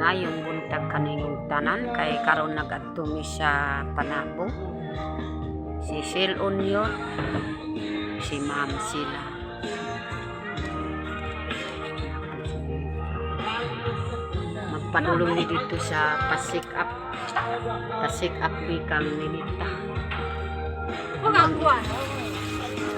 Mayong buntag kaningong tanan kay karon nagadto mi sa Panabo. Si Sil Union, si Ma'am sila. Magpadulong ni dito sa Pasik Up Bikang Ninita.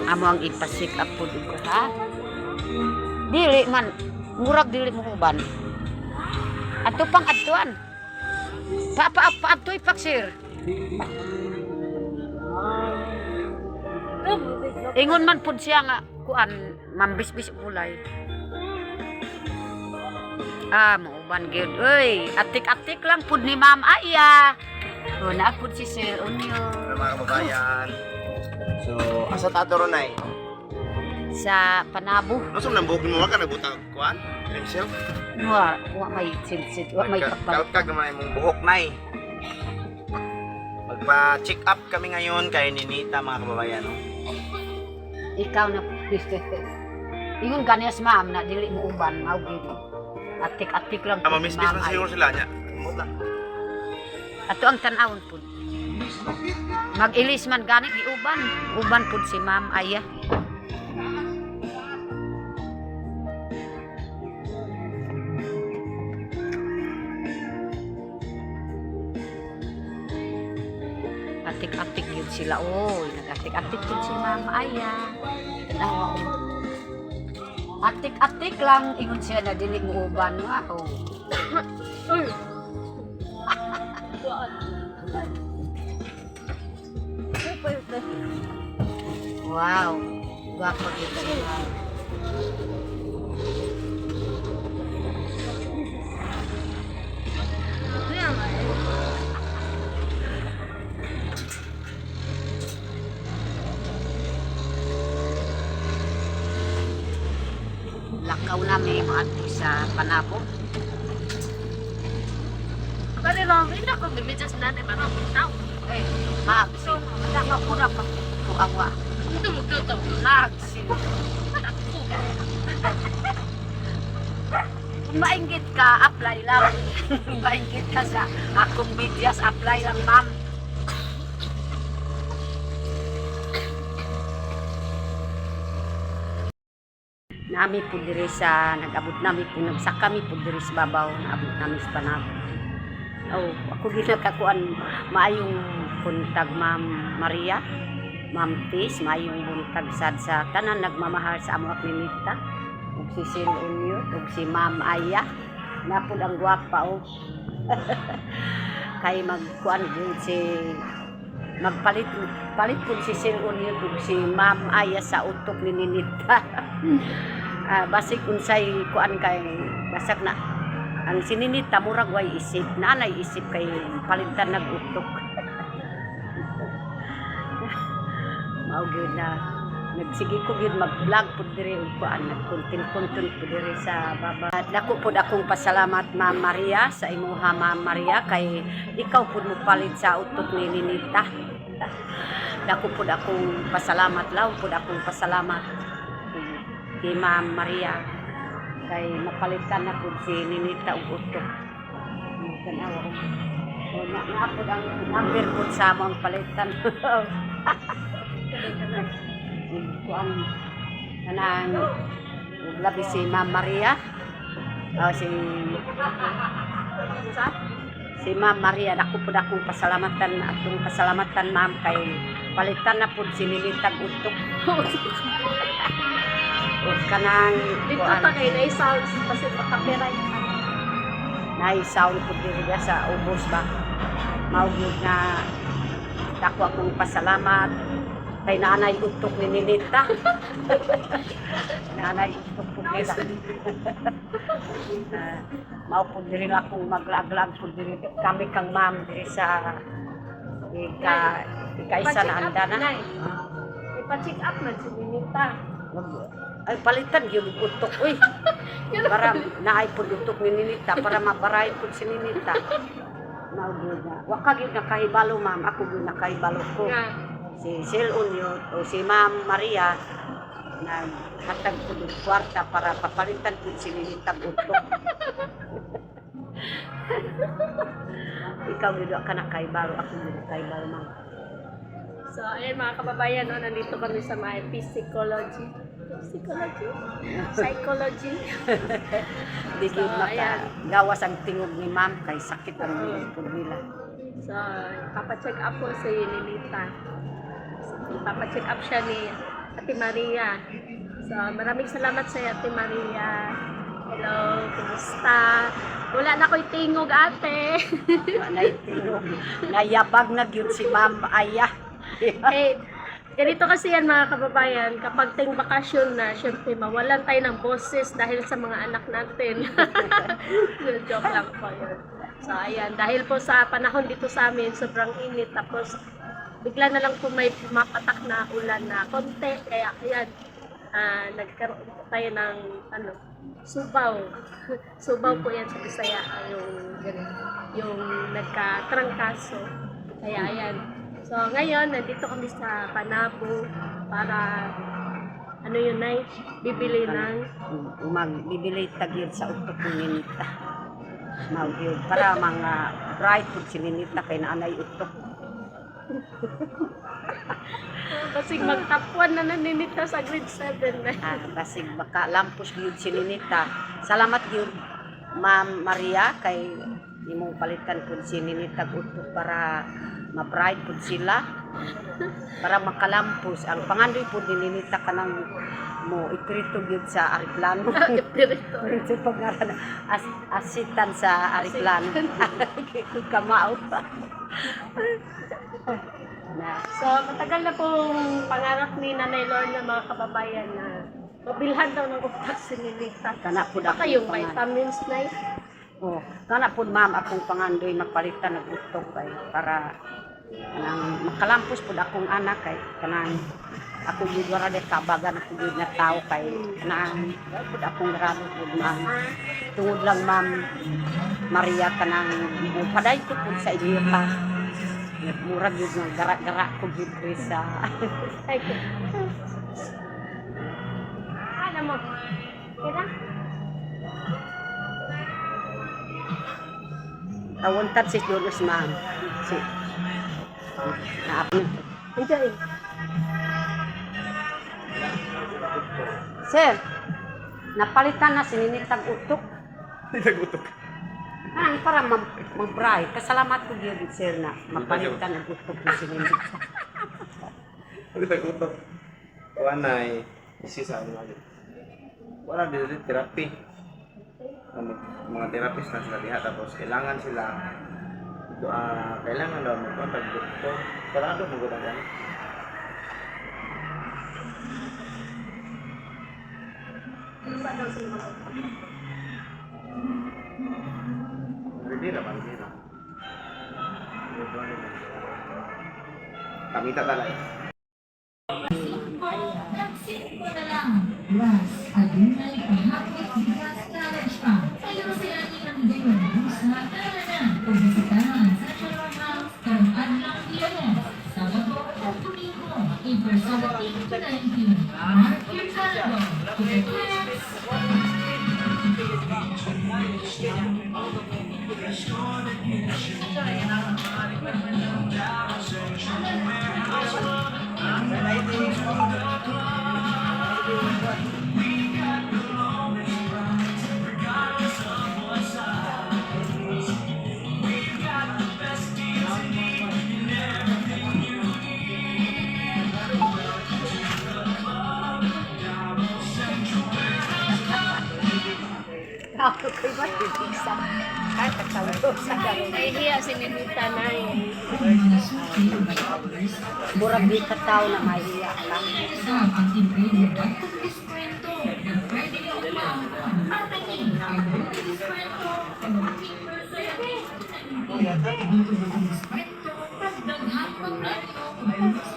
Amo ang ipasik up po dito ha. Dili man, murag dili mo uban. Ato pang atuan. Atoy paksir. Ingon man pud siya nga kuan mambisbis ulay. Mauban gyud. Uy, atik-atik lang pud ni Ma'am Aya. O na pud si Sir Union. Mga kababayan. So, asa tato ronay? Sa Panabo. Asa nang bukin mo ka nagbutang kuan? Pencil? Wa may silsit, wa may kapal. Kalkag naman imong buhok nay. Magpa-check up kami ngayon kay Ninita mga kababayan. No? Ikaw na ingon kanias Ma'am na dili mo uban, mao gid. Atik-atik lang. Mamisbis man siguro sila nya. Ato ang tan-awon pud. Mag-ilis man gani giuban. Uban pud si Ma'am Aya. Atik-atik yun sila. Oy, nag-atik-atik yun si Ma'am Aya. Tanawa ko. Atik-atik lang ingon siya na dili mo uban nga. Oh. Wow, guwapo dito siya. Lakaw namin mga ato sa Panabo. Kali lang, hindi ako bibidya sa nanay, parang tao. Ma'am, lakaw ko na pa. Kuawa. Ito magtuto. Nagsin. Kung mainggit ka, apply lang. Mainggit ka sa akong bidyas, apply lang, ma'am. Nami po diri sa, nag-abot nami po, nagsakami po diri sa babaw, naabot nami sa Panabo. Oh, ako ginakakuan, maayong puntag Ma'am Maria, Ma'am Tis, maayong buntag sad sa tanan nagmamahal sa amo ak Ninita, ug si Sil Union, ug si Ma'am Aya, napod ang gwapa oh. Kay magkuan gyud si magpalit po si Sil Union ug si Ma'am Aya sa utok ni Ninita. Basig unsay kuan kay basag na ang sininita murag way isip nanay isip kay palitan nagutok. Mao gyud na nagsige ko gyud mag-vlog pud diri ug kuan nag-content pud diri sa baba. Dako pud akong pasalamat Ma'am Maria sa imuha Ma'am Maria kay ikaw pud mo palit sa utok ni Ninita. Dako pud akong pasalamat law pud akong pasalamat kay Ma'am Maria kay napalitan na pud si Ninita og utok. Tanawa ko. Naapod ang number pud sa among palitan. Kuan kanang labi si Ma'am Maria. Si Ma'am Maria dako pud akong pasalamatan atong pasalamatan ma'am kay palitan na pud si Ninita og utok. O kanang Dito ta kay na-sound kasi pakapiray. Na-sound po diri sa ubos ba. Mao gyud nga dako akong pasalamat kay nanay utok ni Ninita. Nanay utok po nila. Mao po diri akong maglaglag po diri kami kang ma'am diri sa ika-isa na anda na. Ipa-check up man si Ninita. Ay palitan gyud utok uy. Para naay pud utok ni Ninita para mabaray pud si Ninita. Mao gyud na. Wa ka gyud nakahibalo ma'am, ako gyud nakahibalo ko. Si Sil Union o si Ma'am Maria na hatag pud og kwarta para papalitan pud si Ninita utok. Ikaw gid ka na kay baro, ako gid kay baro man. So, ayan mga kababayan, no, nandito kami sa may psychology. Psychology. Di So, gyud ayan. gawas ang tingog ni ma'am kay sakit ang lingkod nila. So, papacheck up po si Lilita. Papacheck up siya ni Ate Maria. So, maraming salamat sa Ate Maria. Hello, kumusta? Wala na ko'y tingog, ate. Nay tingog. Nayabag na gyud si ma'am Aya. Hey, ganito kasi yan mga kababayan, kapag ting bakasyon na, syempre mawalan tayo ng boses dahil sa mga anak natin. Joke lang po yun. So ayan, dahil po sa panahon dito sa amin, sobrang init, tapos bigla na lang po may pumapatak na ulan na konti, kaya ayan, nagkaroon po tayo ng subaw. Subaw po yan sa Bisaya, yung nagkatrangkaso. Kaya ayan. So ngayon, nandito kami sa Panabo para bibili ng Bibili tagyod sa utok ni Ninita. Magyud para mga bright food si Ninita kay naanay utok. kasi magtapuan na naninita sa grade 7 na. Basig baka lampos gyud si Ninita. Salamat gyud Ma'am Maria kay imong palitan pud si Ninita og utok para ma-bright pud sila para makalampos ang pangandoy pud ni Ninita kanang mo iprito gyud sa ariplano. Pirito. Ito pangalan asitan sa ariplano. Kamao pa. So matagal na pong pangarap ni Nanay Lorna mga kababayan na mabilhan daw ng utak si Ninita. Kana pud Baka yung vitamins na yun. Oh, kana pud ma'am akong pangandoy magpalitan ng utok kay para kanang makalampos pud akong anak kay kanang ako gid wala de kabagan ako gid na tao kay kanang pud akong grado pud ma'am. Tungod lang ma'am Maria kanang paday ko pud sa inyo pa. Murag yun ng gara-gara ko gid sa Alam mo, kira? tawontad si Julius ma'am. Si naapon. Enjoy. Sir, napalitan na si Ninitag utok. Nagutok. Para mag-bray. Kasalamat ko gyud sir na mapalitan ang utok ni si Ninita. Nagutok. Wanay. Isi sa ano lagi. Wala din therapy. Mga therapist na sila diha tapos kailangan sila kailangan daw mag-contact doktor. Parado mo gud yan. Hindi naman, hindi na. Kami tatalay. Nagsimpo na lang. Plus, adunay pahapit bigas challenge pa. Ayaw sila nilang gayon sa karanan kung bisitahan sa Shalom House karong adlang Biyernes, Sabado at Domingo, April 17 to 19. Mark your calendar to the class. Ako ko'y matibigsa. Kahit nagtawag sa gano'n. Nahihiya si Ninita na yun. Murag di ka tao na mahiya lang. Sa pag-ingredient at pag-diskwento na pwede niyo umahon ang marketing ay pag-diskwento ng 15%. Dito sa diskwento, pagdaghan kompleto, bonus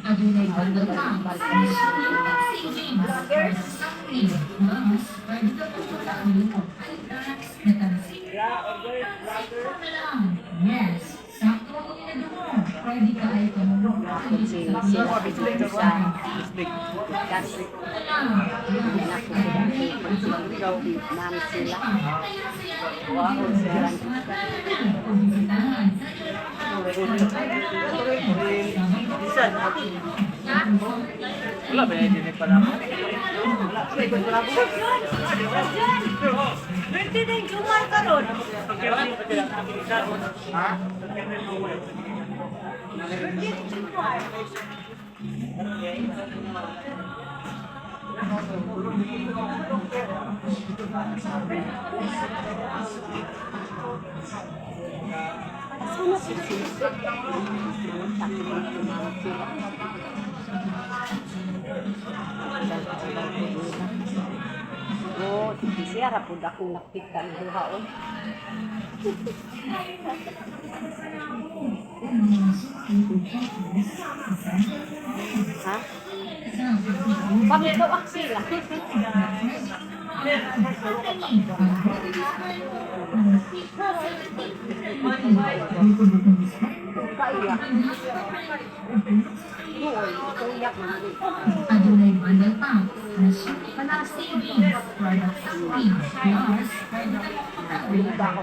adunay bundle packs, mission at savings. Summary, mas pwede ka po pagkakulong o tax na tansin. Sakto na lang. Yes, sakto ang inado mo. Pwede ka ay tumulong. Si sa kasi ikaw, ma'am sila. Wow, siya. Wala ba yung dinig pala mo? Birthday na yung Jumar karon. Ha? Sana si Sisi. Oh, si Sisi, harapod akong nakita ng buhaon. Ha? Bakit daw aksila? Kaiyak. Noon, kaiyak na. Adunay bundle pump na super savings product savings plus Hindi ako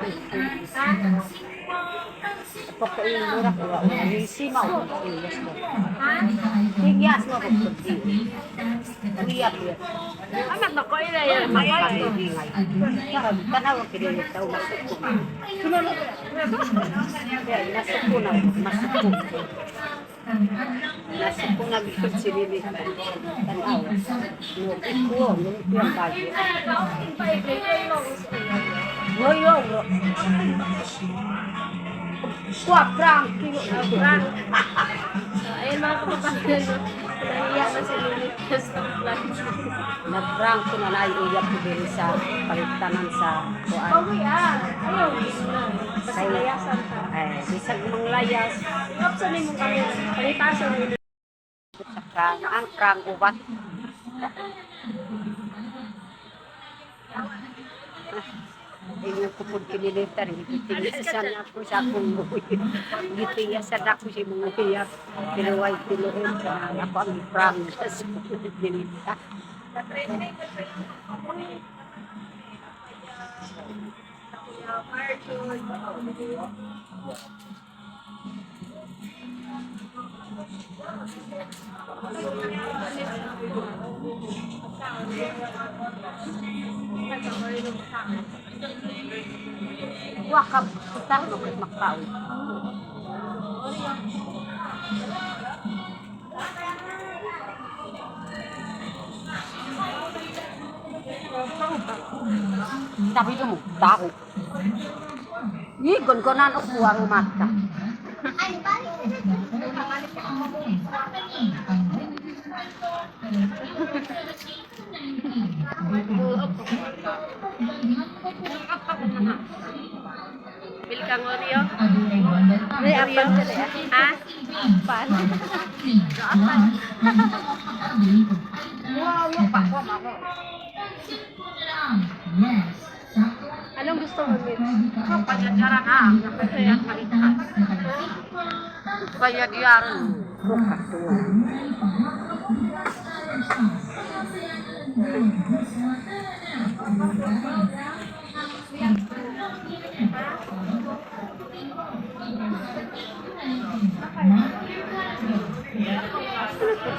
pagkain mura ko. Ang simaw. Higyas mo ko. Hiyak yun. Anak na ko ina yan. Karang tanawag kinilit daw masuk ko. Sunod. Kaya nasuk ko na. Masuk ko. Nasuk ko na gitod si Lili. Tanaw. Nukit ko. Nukit yung bagyo. Ngoyo. Kuwaprang kilo na kurang. So, ayun mga kababayan, no? Nahiya na si Lilith sa lunch. Nag-rank ko na naiuyak ko din sa paligtanan sa kuan. Bawi ayaw. Basta layasan ka. Ay, bisag mong layas. Kapsa ni mong kami, palitasan mo yun. Saka ang krang ubat. Ayun ko po kinilitar. Gitiyasan ako sa akong buhay. Gitiyasan ako si mga hiyak. Tinuway tinuhin ka. Ako ang krang sa kinilitar. Wakab, kita mo kay makpaon. Sabi mo, tao. Igon ko na ako ang mata. Bil kang Oreo? adunay bundle pump May apan ka na. Ha? Pan. Wow, yes, sakto. Anong gusto mo, Mitch? Pagyajaran na. Kaya malita. Pagyajaran. Bukas tuwa.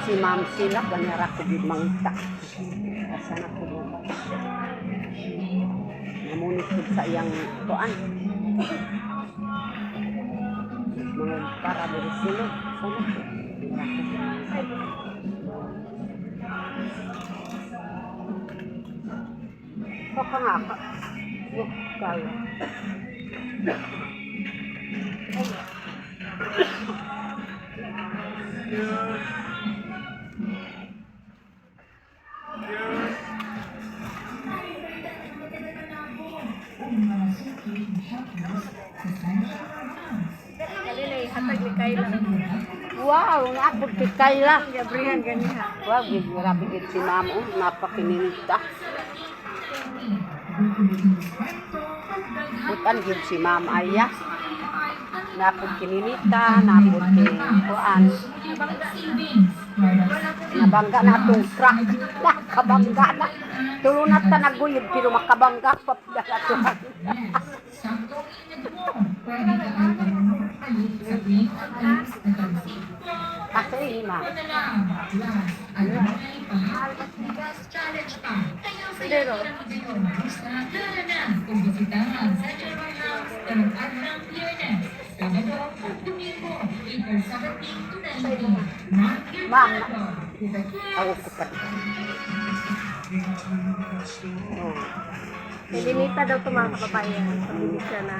Si Ma'am sila, ganyara ko din mangita. Sana ko buka. Namunit ko sa iyang tuan. Mga para dari sila. Sana ko. Kaka nga ka. Kaya. Kalilay, hatag ni Kayla. Wow, naapod kay Kayla. Gabrihan ganiha. Wow, grabe gid si Ma'am. Oh, napakininita. Butan gid si Ma'am Aya. napod kininita, napod kuan. Nabangga na itong truck. Nakabangga na. Tulunat na naguyod, pero makabangga pa pala ito. Kasi lima. Pero, Ma'am, ako ko pa. Oh. Elinita daw ito mga kababayan. Pag-ibig ka na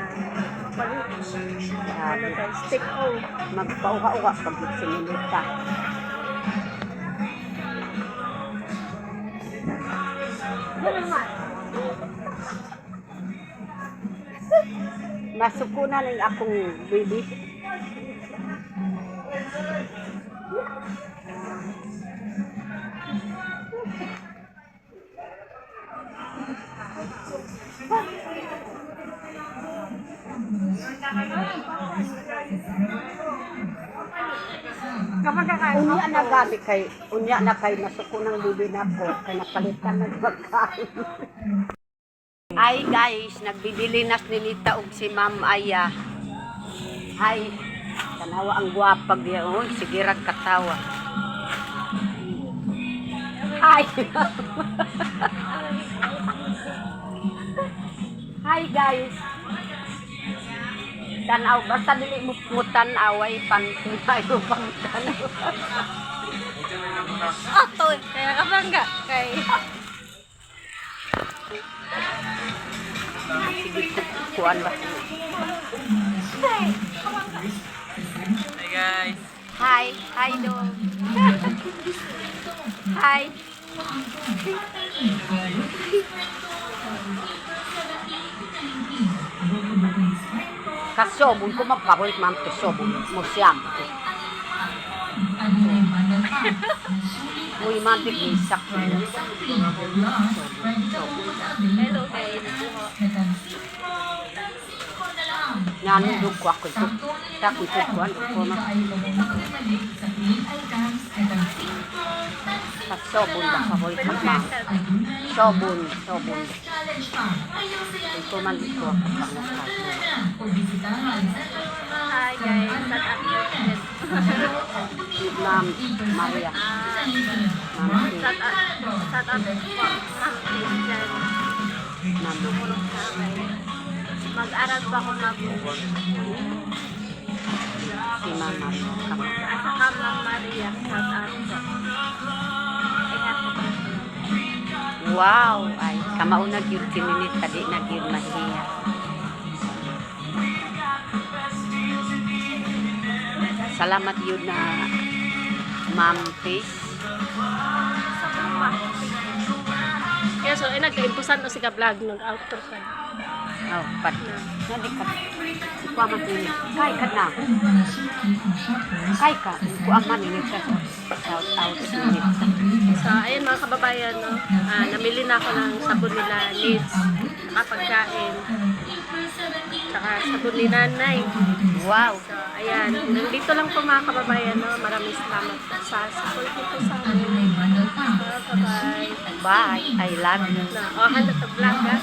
ano tayo, stick o. Magpauka-uka pag sinilita. Masukunan ng akong baby. Unya na gabi kay unya na kay masukunang bibi na ko kay napalitan ng pagkain. Ay guys, nagbibili na ni Lita og si Ma'am Aya. Ay, tanawa ang gwapag niya. Uy, sige rag katawa. Hi. Hi guys. Tanaw, basta dili mo tanaw ay panty tayo pang tanaw. Ato, kaya kabangga. Kay... Kuan ba? Hey guys. Hi, hi do. Hi. Kasobon ko mapahoy ma'am to sobon mo siyam. Uy, mantik isak. Hello guys. Nanundog ko ako ito. Tako ito kuan ko na. Kasobon ba pahoy ka ma'am? Sobon. Ito man ito ako pangasabi. Hi guys. Shout out Ma'am Maria. Ma'am Shout out po. Ma'am Christian. Ma'am Tumulong sa akin. Mag-aral pa ako mabuti. si Ma'am Maria. At saka Ma'am Maria. Shout out po. Ingat po. Wow, ay kamauna gyud kininit tadi na gyud mahiya. Salamat yun na Ma'am Fish. Kaya so, nagka-impusan o siya vlog nung outro ka. Oh, pat. Nadi ka. Ikuha man ini. Kay ka na. Kay ka. Ikuha man ini ka. Shout out ini. So, ayun mga kababayan, no? Namili na ako ng sabon nila, needs, saka pagkain, saka sabon ni nanay. Wow. So, ayan. Nandito lang po mga kababayan, no? Maraming salamat po sa support dito sa amin. So, bye-bye. Bye. I love you. Na, oh, handa sa vlog, ha?